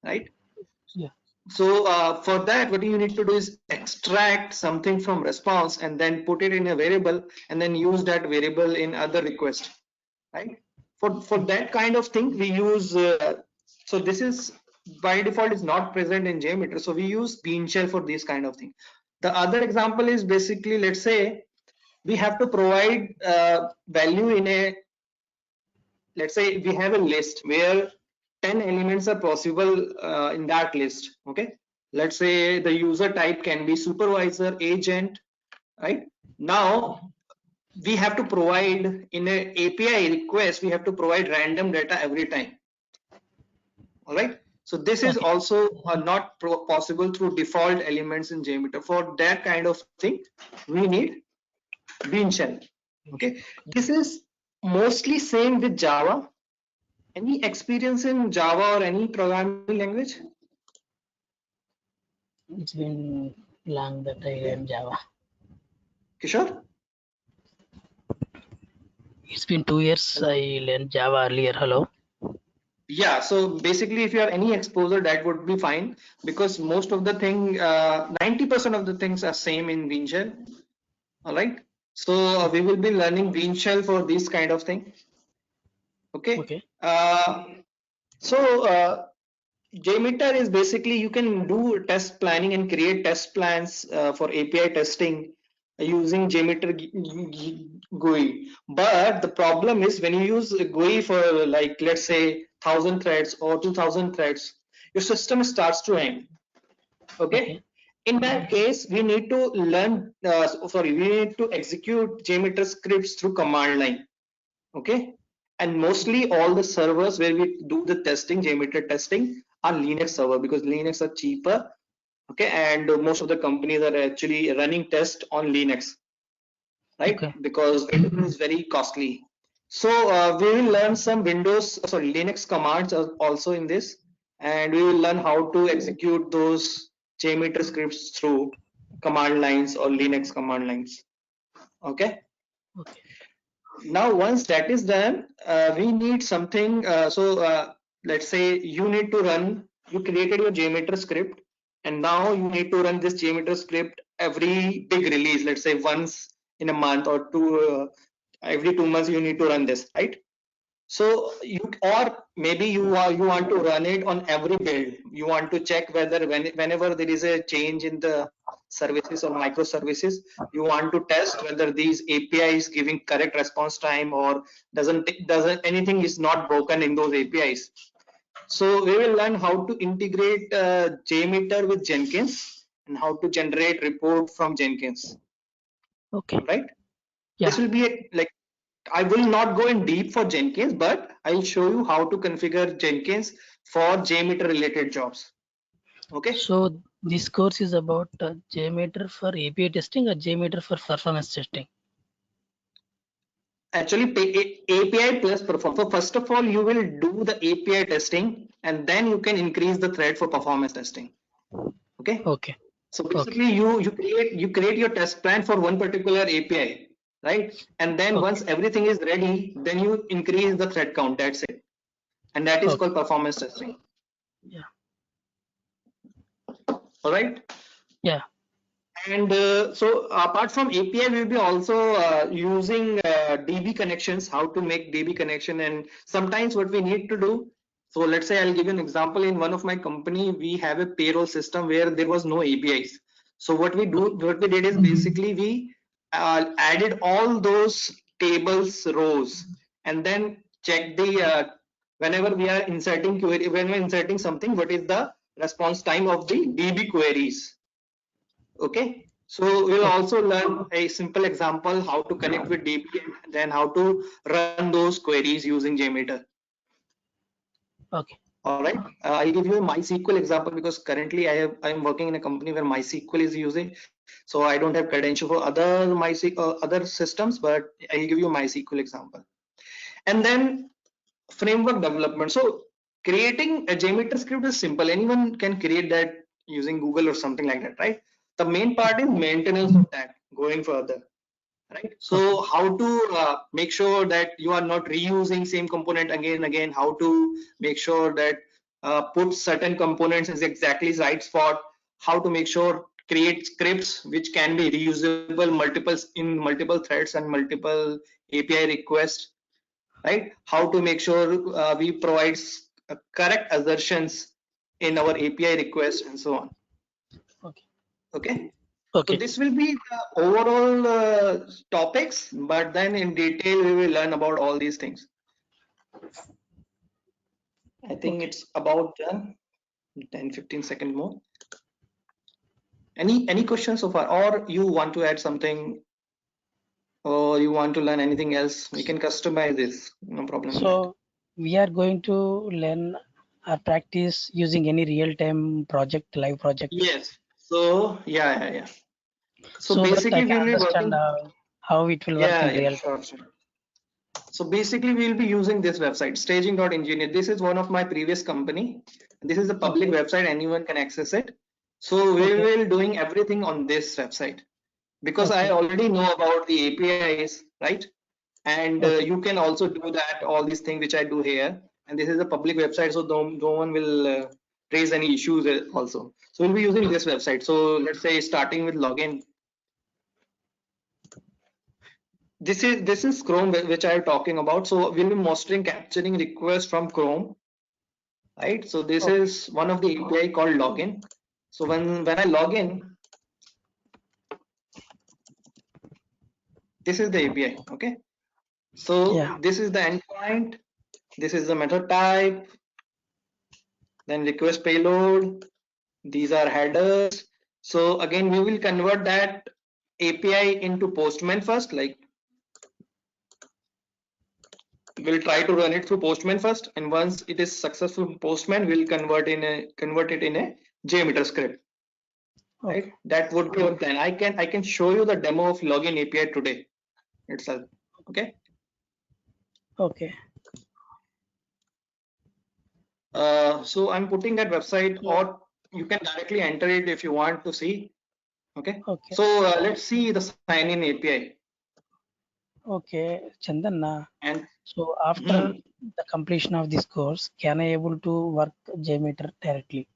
right? Yeah. So for that, what you need to do is extract something from response and then put it in a variable and then use that variable in other request, right? For that kind of thing, we use, so this is by default is not present in JMeter. So we use bean shell for this kind of thing. The other example is basically, let's say we have to provide value in a, let's say we have a list where 10 elements are possible in that list. Okay, let's say the user type can be supervisor, agent, right? Now we have to provide in a API request, we have to provide random data every time. All right, so this is Okay. also not possible through default elements in JMeter. For that kind of thing, we need bean shell. Okay, this is mostly same with Java. Any experience in Java or any programming language? It's been long that I learned Java. Kishore? It's been 2 years Hello. I learned Java earlier. Hello. Yeah, so basically if you have any exposure, that would be fine, because most of the thing, 90% of the things are same in bean shell. All right, so we will be learning bean shell for this kind of thing. Okay, Okay. so JMeter is basically, you can do test planning and create test plans for API testing using JMeter GUI. But the problem is when you use GUI for, like, let's say 1000 threads or 2000 threads, your system starts to hang. Okay. Okay. In that case, we need to learn, we need to execute JMeter scripts through command line. Okay, and mostly all the servers where we do the testing, JMeter testing, are Linux server, because Linux are cheaper. Okay, and most of the companies are actually running test on Linux, right? Okay. Because Windows is very costly. So we will learn some Linux commands also in this, and we will learn how to execute those JMeter scripts through command lines or Linux command lines. Okay. Okay. Now once that is done, we need something, let's say you need to run, you created your JMeter script, and now you need to run this JMeter script every big release, let's say once in a month or every 2 months you need to run this, right? So you, or maybe you want to run it on every build. You want to check whether whenever there is a change in the services or microservices, you want to test whether these API is giving correct response time, or doesn't anything is not broken in those APIs. So we will learn how to integrate JMeter with Jenkins and how to generate report from Jenkins. Okay. All right. This Yeah. will be a, like, I will not go in deep for Jenkins, but I'll show you how to configure Jenkins for JMeter related jobs. Okay. So this course is about JMeter for API testing or JMeter for performance testing. Actually, API plus perform. So first of all, you will do the API testing, and then you can increase the thread for performance testing. Okay. Okay. So Okay. basically, you create your test plan for one particular API, right? And then Okay. once everything is ready, then you increase the thread count. That's it, and that is Okay. called performance testing. Yeah. All right. Yeah. And so apart from API, we'll be also using DB connections, how to make DB connection. And sometimes what we need to do, so let's say I'll give you an example. In one of my company, we have a payroll system where there was no APIs. So what we did is basically we added all those tables rows, and then check the whenever we are inserting query, when we're inserting something, what is the response time of the DB queries. Okay, so we'll Okay. also learn a simple example how to connect with DB and then how to run those queries using JMeter. Okay. All right, I'll give you a MySQL example, because currently I'm working in a company where MySQL is using, so I don't have credential for other MySQL other systems, but I'll give you a MySQL example. And then framework development. So creating a JMeter script is simple. Anyone can create that using Google or something like that, right? The main part is maintenance of that going further, right? Okay. So how to make sure that you are not reusing same component again and again, how to make sure that put certain components in exactly right spot, how to make sure create scripts which can be reusable multiple threads and multiple API requests, right? How to make sure we provide correct assertions in our API requests and so on. Okay. Okay. So Okay. this will be the overall topics, but then in detail we will learn about all these things. I think Okay. it's about 10-15 seconds more. Any questions so far, or you want to add something, or you want to learn anything else? We can customize this, no problem in that. So we are going to learn or practice using any real-time project, live project, Yes. So yeah. So so that I basically we can will be understand working. how it will work Yeah, in yeah, real time. sure. So basically we'll be using this website, staging.engineer. This is one of my previous company. This is a public Okay. website, anyone can access it. So we Okay. will doing everything on this website because I Okay. already know about the APIs, right? And Okay. you can also do that, all these things which I do here. And this is a public website, so no one will raise any issues also. So we'll be using this website. So let's say starting with login. This is Chrome which I am talking about. So we'll be mostly capturing requests from Chrome, right? So this Okay. is one of the API called login. So when I log in, this is the API. Okay. So Yeah. this is the endpoint. This is the method type. Then request payload. These are headers. So again, we will convert that API into Postman first. Like we'll try to run it through Postman first, and once it is successful in Postman, we'll convert it in a JMeter script. Okay. Right? That would be our plan. I can show you the demo of login API today itself. Okay. Okay. So I'm putting that website, So, or you can directly enter it if you want to see. Okay. okay. So let's see the sign-in API. Okay. Chandan, And so after the completion of this course, can I able to work JMeter directly?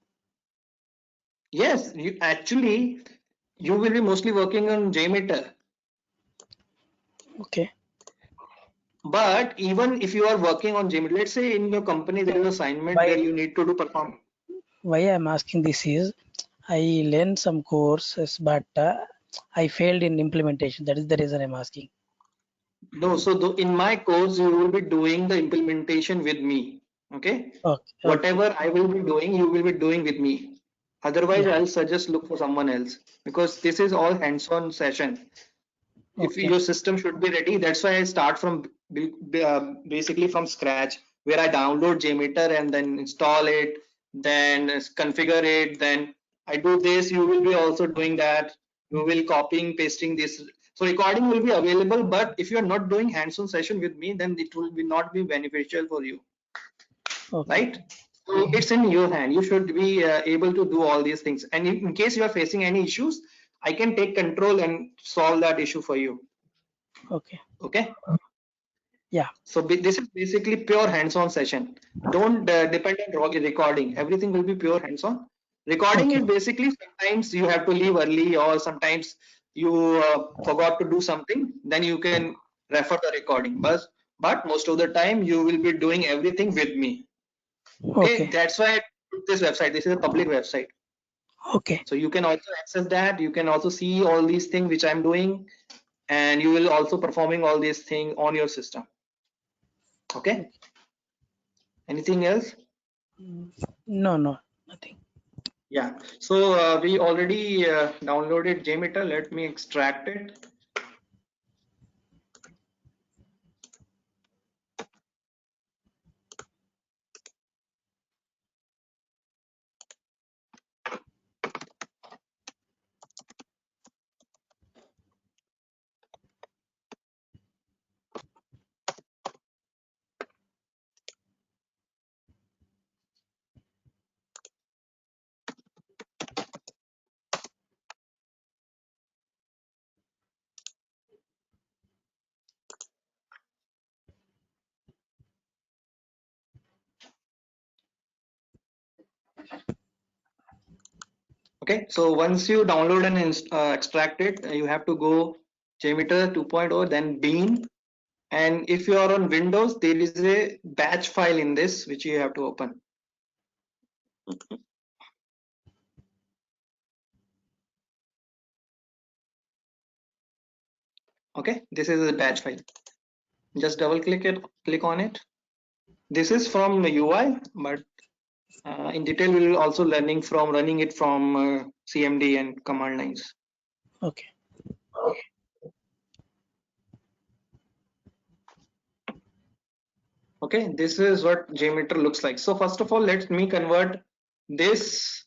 yes, you will be mostly working on JMeter. Okay. But even if you are working on JMeter, let's say in your company there is an So assignment where why you need to do perform. why I'm asking this is I learned some courses, but I failed in implementation. That is the reason I'm asking. No, so in my course you will be doing the implementation with me. Okay. Okay. Okay. Whatever I will be doing, you will be doing with me. Otherwise, Yeah. I'll suggest look for someone else because this is all hands-on session. If Okay. your system should be ready, that's why I start from basically from scratch, where I download JMeter and then install it, then configure it, then I do this. You will be also doing that. You will copying, pasting this. So recording will be available, but if you are not doing hands-on session with me, then it will be not be beneficial for you, Okay. right? So it's in your hand. You should be able to do all these things. And in case you are facing any issues, I can take control and solve that issue for you. Okay. Okay. Yeah. So this is basically pure hands-on session. Don't depend on recording. Everything will be pure hands-on. Recording Okay. is basically sometimes you have to leave early, or sometimes you forgot to do something. Then you can refer the recording. But most of the time you will be doing everything with me. Okay, Okay. that's why I put this website. This is a public website. Okay. So you can also access that. You can also see all these things which I'm doing, and you will also performing all these things on your system. Okay. Anything else? No, no, nothing. Yeah. So we already downloaded JMeter. Let me extract it. Okay, so once you download and extract it, you have to go JMeter 2.0, then Bean. And if you are on Windows, there is a batch file in this which you have to open. Okay, this is a batch file. Just double click on it. This is from the UI, but in detail we will also learning from running it from CMD and command lines. Okay. Okay, this is what JMeter looks like. So first of all, let me convert this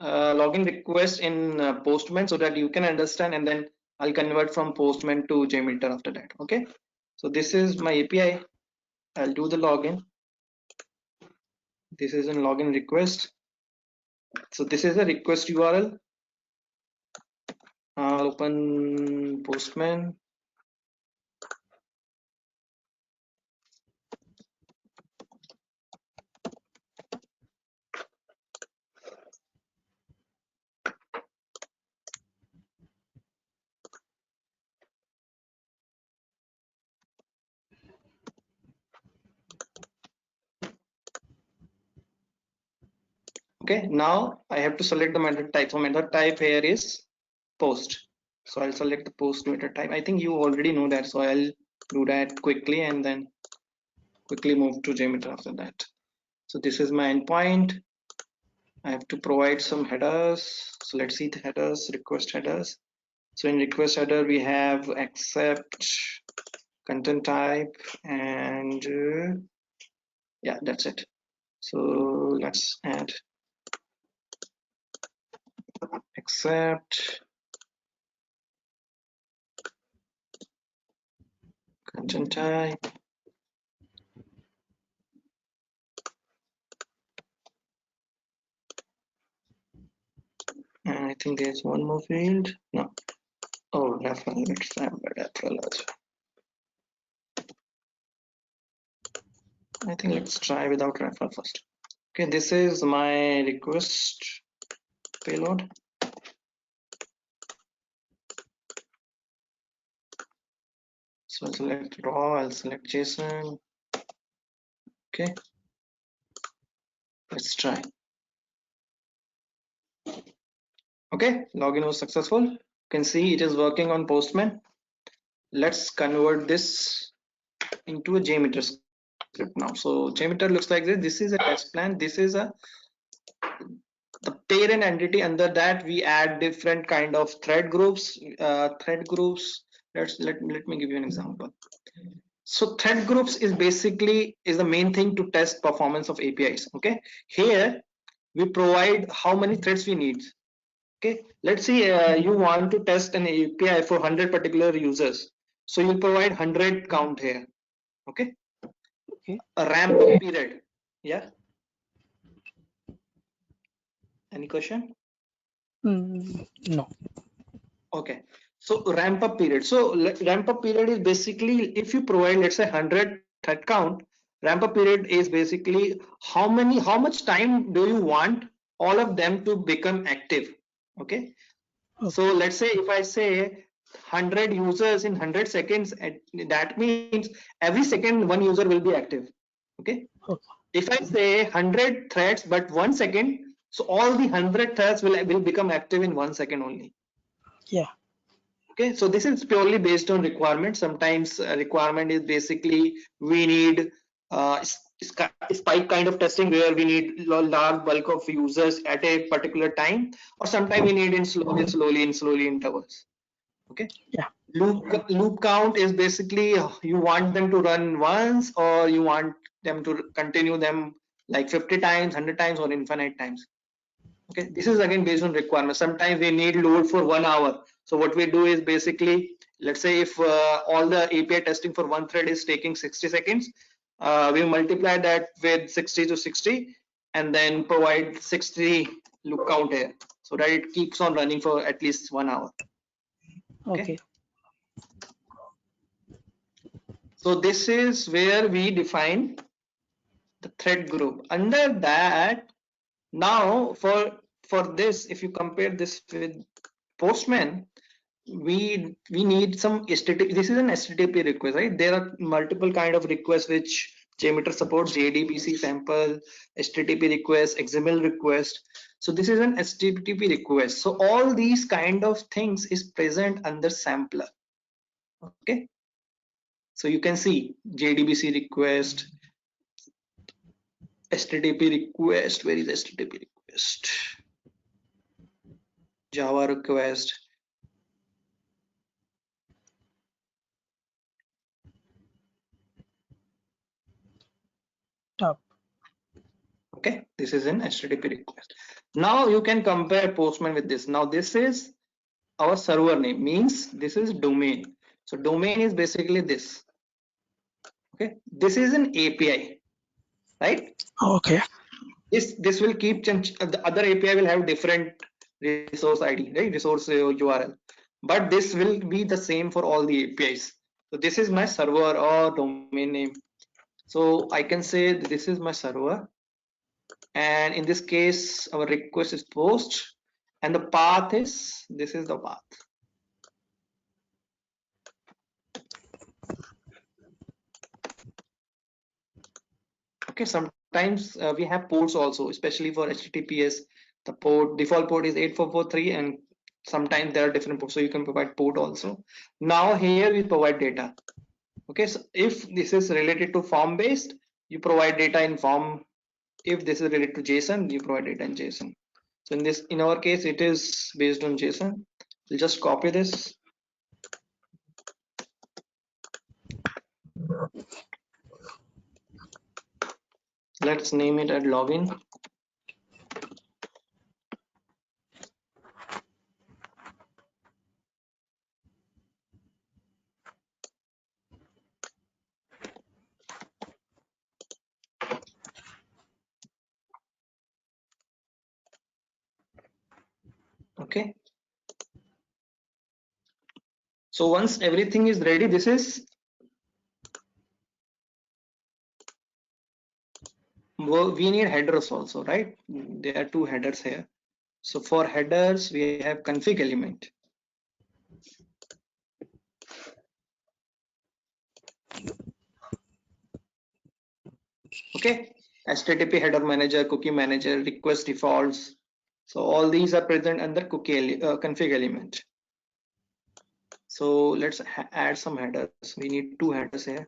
login request in Postman so that you can understand, and then I'll convert from Postman to JMeter after that. Okay, so this is my API. I'll do the login. This is a login request. So this is a request URL. I'll open Postman. Okay, now I have to select the method type. So method type here is post. So I'll select the post method type. I think you already know that, so I'll do that quickly and then quickly move to JMeter after that. So this is my endpoint. I have to provide some headers. So let's see the headers, request headers. So in request header we have accept, content type, and yeah, that's it. So let's add accept, content type, and I think there's one more field. No. Oh, referral. Let's have a referral also. I think let's try without referral first. Okay, this is my request payload. So I'll select raw, I'll select JSON. Okay, let's try. Okay, login was successful. You can see it is working on Postman. Let's convert this into a JMeter script now. So JMeter looks like this. This is a test plan. This is the parent entity. Under that we add different kind of thread groups. Let me give you an example. So thread groups is basically the main thing to test performance of APIs. Okay, here we provide how many threads we need. Okay, let's say you want to test an API for 100 particular users, so you'll provide 100 count here. Okay, Okay. a ramp up period. Yeah, any question? No. Okay, so ramp up period. So ramp up period is basically if you provide, let's say 100 thread count, ramp up period is basically how much time do you want all of them to become active. Okay, so let's say if I say 100 users in 100 seconds, that means every second one user will be active. Okay, Okay. if I say 100 threads but 1 second, so all the 100 threads will become active in 1 second only. Yeah. Okay, so this is purely based on requirement. Sometimes requirement is basically we need spike kind of testing where we need large bulk of users at a particular time, or sometimes we need in slowly intervals. Okay. Yeah. Loop count is basically you want them to run once or you want them to continue them like 50 times, 100 times, or infinite times. Okay, this is again based on requirement. Sometimes we need load for 1 hour. So what we do is basically, let's say if all the API testing for one thread is taking 60 seconds, we multiply that with 60 to 60 and then provide 60 loop count here so that it keeps on running for at least 1 hour. Okay. So this is where we define the thread group. Under that, Now for this, if you compare this with Postman, we need some HTTP. This is an HTTP request, right? There are multiple kind of requests which JMeter supports: JDBC, sample, HTTP request, XML request. So this is an HTTP request. So all these kind of things is present under sampler. Okay, so you can see JDBC request, HTTP request. Where is HTTP request? Java request. Top. Okay, this is an HTTP request. Now you can compare Postman with this. Now this is our server name, means this is domain. So domain is basically this. Okay, this is an API, right? Okay. This will keep the other API will have different resource ID, right? Resource URL, but this will be the same for all the APIs. So this is my server or domain name. So I can say this is my server, and in this case our request is post, and the path is, this is the path. Okay, sometimes we have ports also, especially for HTTPS. The default port is 8443, and sometimes there are different ports, so you can provide port also. Now here we provide data. Okay, so if this is related to form based, you provide data in form. If this is related to JSON, you provide data in JSON. So in our case, it is based on JSON. We'll just copy this. Let's name it as login. Okay. So once everything is ready, this is, we need headers also, right? There are two headers here. So for headers, we have config element. Okay, HTTP header manager, cookie manager, request defaults. So all these are present under config element. So let's add some headers. We need two headers here.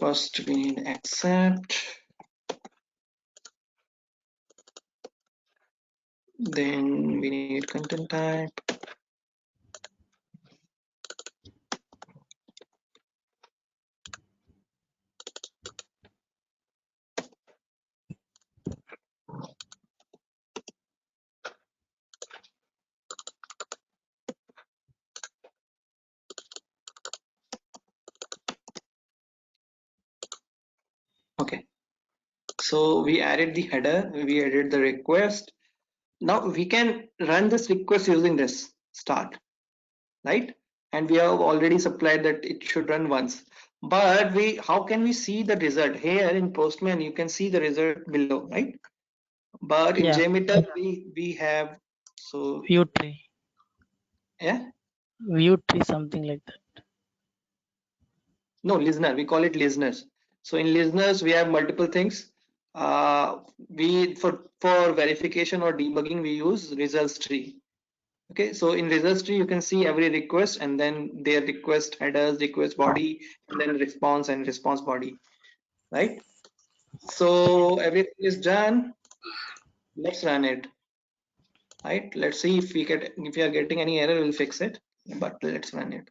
First, we need accept. Then we need content type. Okay, so we added the header, we added the request. Now we can run this request using this start, right? And we have already supplied that it should run once. But how can we see the result? Here in Postman, you can see the result below, right? But in Yeah. JMeter, we have, so View tree. yeah, View tree, something like that. no, listener, we call it listeners. So in listeners, we have multiple things. We for verification or debugging, we use results tree. Okay, so in results tree, you can see every request and then their request headers, request body, and then response and response body, right? So everything is done. Let's run it, right? Let's see if we are getting any error, we'll fix it, but let's run it.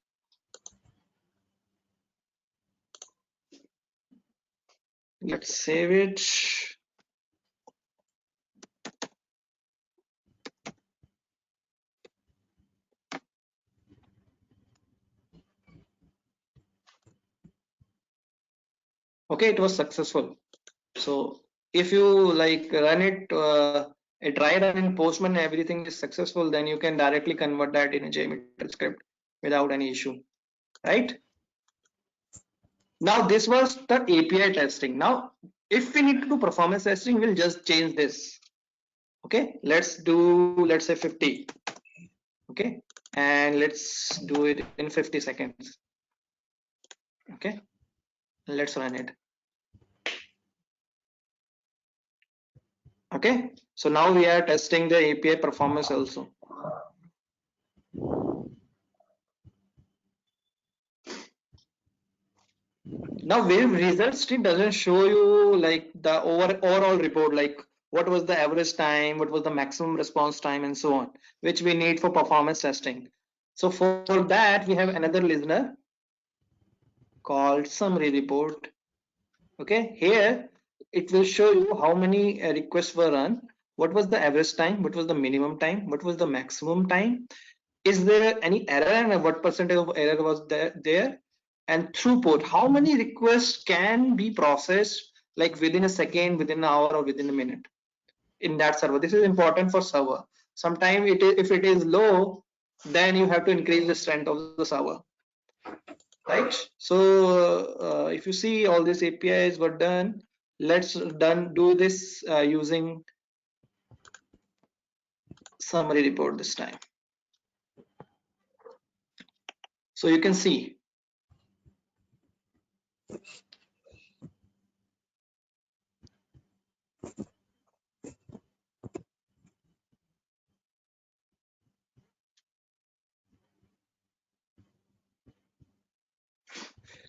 Let's save it. Okay, it was successful. So if you like run it, a dry run in Postman, everything is successful, then you can directly convert that in a JMeter script without any issue, right? Now this was the API testing. Now If we need to do performance testing, we'll just change this. Okay, let's say 50. Okay, and let's do it in 50 seconds. Okay, let's run it. Okay, so now we are testing the API performance also. Now wave result stream doesn't show you like the overall report, like what was the average time, what was the maximum response time, and so on, which we need for performance testing. So for that, we have another listener called summary report. Okay, here it will show you how many requests were run, what was the average time, what was the minimum time, what was the maximum time, is there any error and what percentage of error was there, and throughput, how many requests can be processed like within a second, within an hour, or within a minute in that server. This is important for server. Sometimes if it is low, then you have to increase the strength of the server, right? So if you see, all these APIs were done. Let's do this using summary report this time. So you can see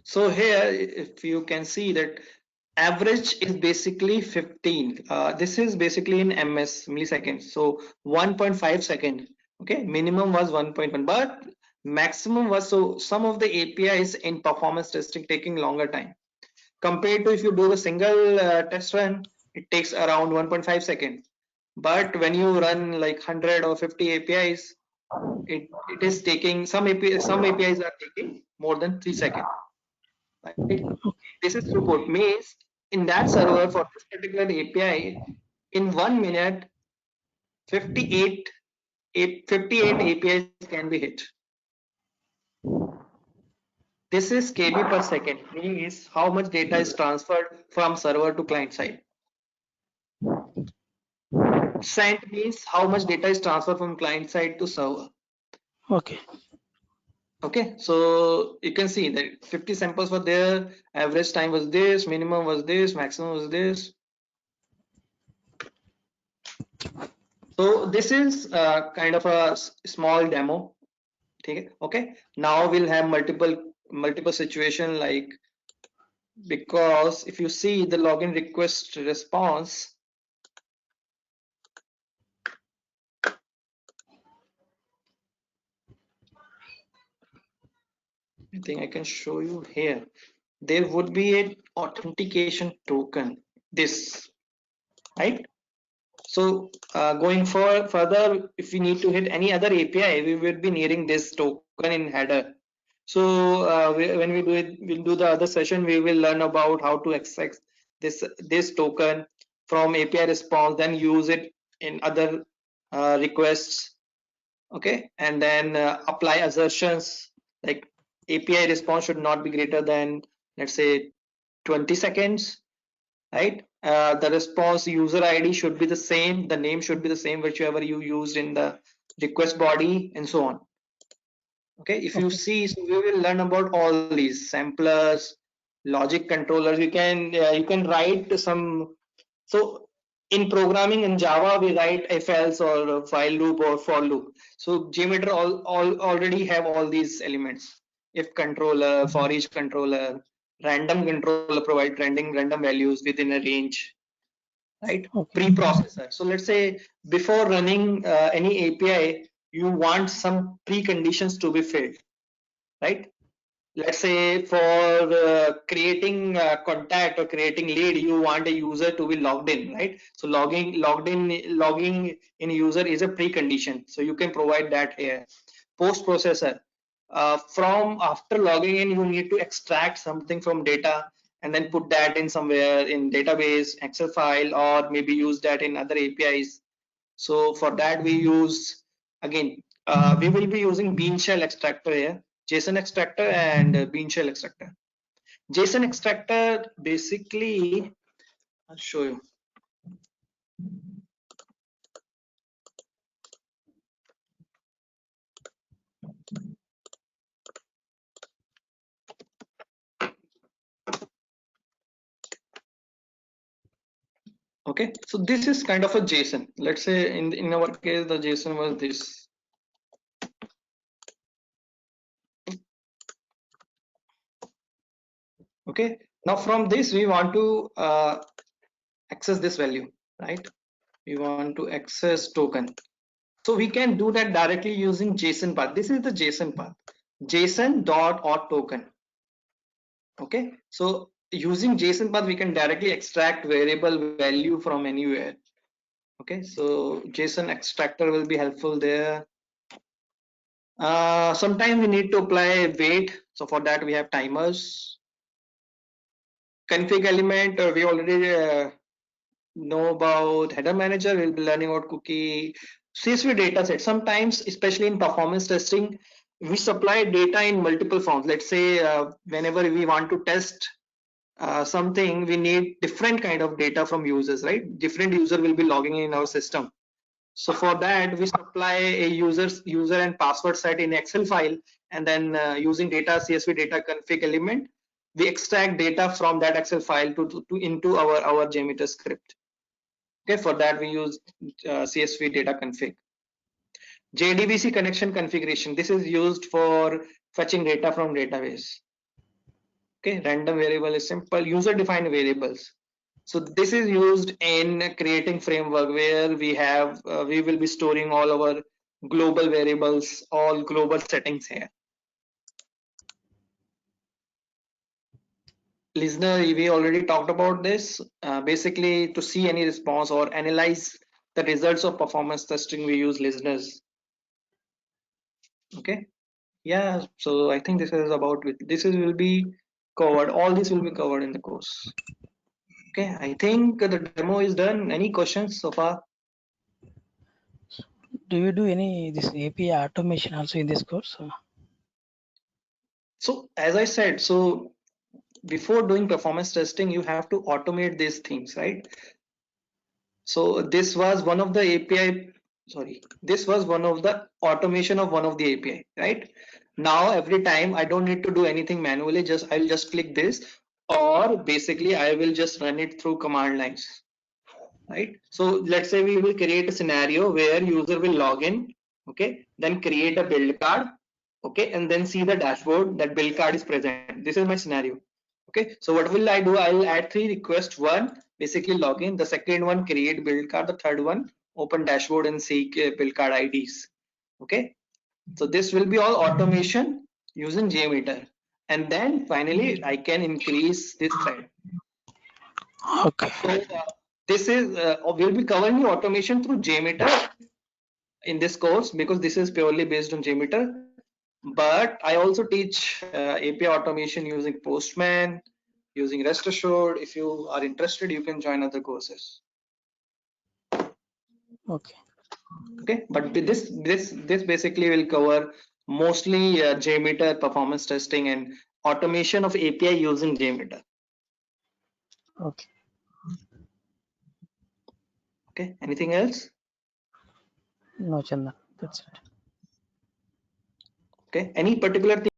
so here, if you can see that average is basically 15. This is basically in ms milliseconds, so 1.5 second. Okay, minimum was 1.1, but maximum was, so some of the APIs in performance testing taking longer time compared to if you do a single test run, it takes around 1.5 seconds. But when you run like 100 or 50 APIs, it is taking, some APIs are taking more than 3 seconds. Right? This is throughput, means in that server for this particular API, in 1 minute 58 APIs can be hit. This is KB per second, means how much data is transferred from server to client side. Sent means how much data is transferred from client side to server. Okay. Okay, so you can see that 50 samples were there, average time was this, minimum was this, maximum was this. So this is kind of a small demo. Okay, now we'll have multiple situation, like, because if you see the login request response, I think I can show you here. There would be an authentication token, this, right? So going further, if we need to hit any other API, we will be needing this token in header. So when we do it, we'll do the other session, we will learn about how to access this token from API response, then use it in other requests. Okay, and then apply assertions like API response should not be greater than, let's say, 20 seconds, right? The response user ID should be the same, the name should be the same whichever you used in the request body, and so on. Okay, if you see, so we will learn about all these samplers, logic controllers. You can write some. So in programming in Java, we write if else or file loop or for loop. So JMeter already have all these elements. If controller, for each controller, random controller provide random values within a range, right? Okay. Preprocessor. So let's say before running any API, you want some preconditions to be filled, right? Let's say for creating contact or creating lead, you want a user to be logged in, right? So logging in user is a precondition, so you can provide that here. Post processor, from after logging in, you need to extract something from data and then put that in somewhere in database, Excel file, or maybe use that in other APIs. So for that we use, again, we will be using bean shell extractor here, JSON extractor and bean shell extractor. JSON extractor basically I'll show you. Okay, so this is kind of a JSON. Let's say in our case, the JSON was this. Okay, now from this we want to access this value, right? We want to access token. So we can do that directly using JSON path. This is the JSON path, JSON dot auth token. Okay, so using JSON path, we can directly extract variable value from anywhere. Okay, so JSON extractor will be helpful there. Sometimes we need to apply wait. So for that we have timers. Config element, we already know about header manager. We'll be learning about cookie. CSV dataset. Sometimes, especially in performance testing, we supply data in multiple forms. Let's say whenever we want to test something, we need different kind of data from users, right? Different user will be logging in our system. So for that, we supply a user and password set in Excel file, and then using data CSV data config element, we extract data from that Excel file to into our JMeter script. Okay, for that we use CSV data config. JDBC connection configuration. This is used for fetching data from database. Okay, random variable is simple. User defined variables. So this is used in creating framework where we will be storing all our global variables, all global settings here. Listener, we already talked about this. Basically, to see any response or analyze the results of performance testing, we use listeners. Okay. Yeah. So I think this is about this will be covered. All this will be covered in the course. Okay. I think the demo is done. Any questions so far? Do you do any this API automation also in this course? So as I said, so before doing performance testing, you have to automate these things, right? So this was one of the API, sorry, this was one of the automation of one of the API, right? Now every time I don't need to do anything manually, I'll just click this, or basically I will just run it through command lines, right? So let's say we will create a scenario where user will log in, okay, then create a build card, okay, and then see the dashboard that build card is present. This is my scenario. Okay, so what will I do? I'll add three requests. One, basically login. The second one, create build card. The third one, open dashboard and see build card IDs. Okay, so this will be all automation using JMeter. And then finally, I can increase this thread. Okay. So this is we'll be covering the automation through JMeter in this course because this is purely based on JMeter. But I also teach API automation using Postman, using Rest Assured. If you are interested, you can join other courses. Okay. Okay, but this basically will cover mostly JMeter performance testing and automation of API using JMeter. Okay. Okay, anything else? No, Chandan. That's it. Okay, any particular thing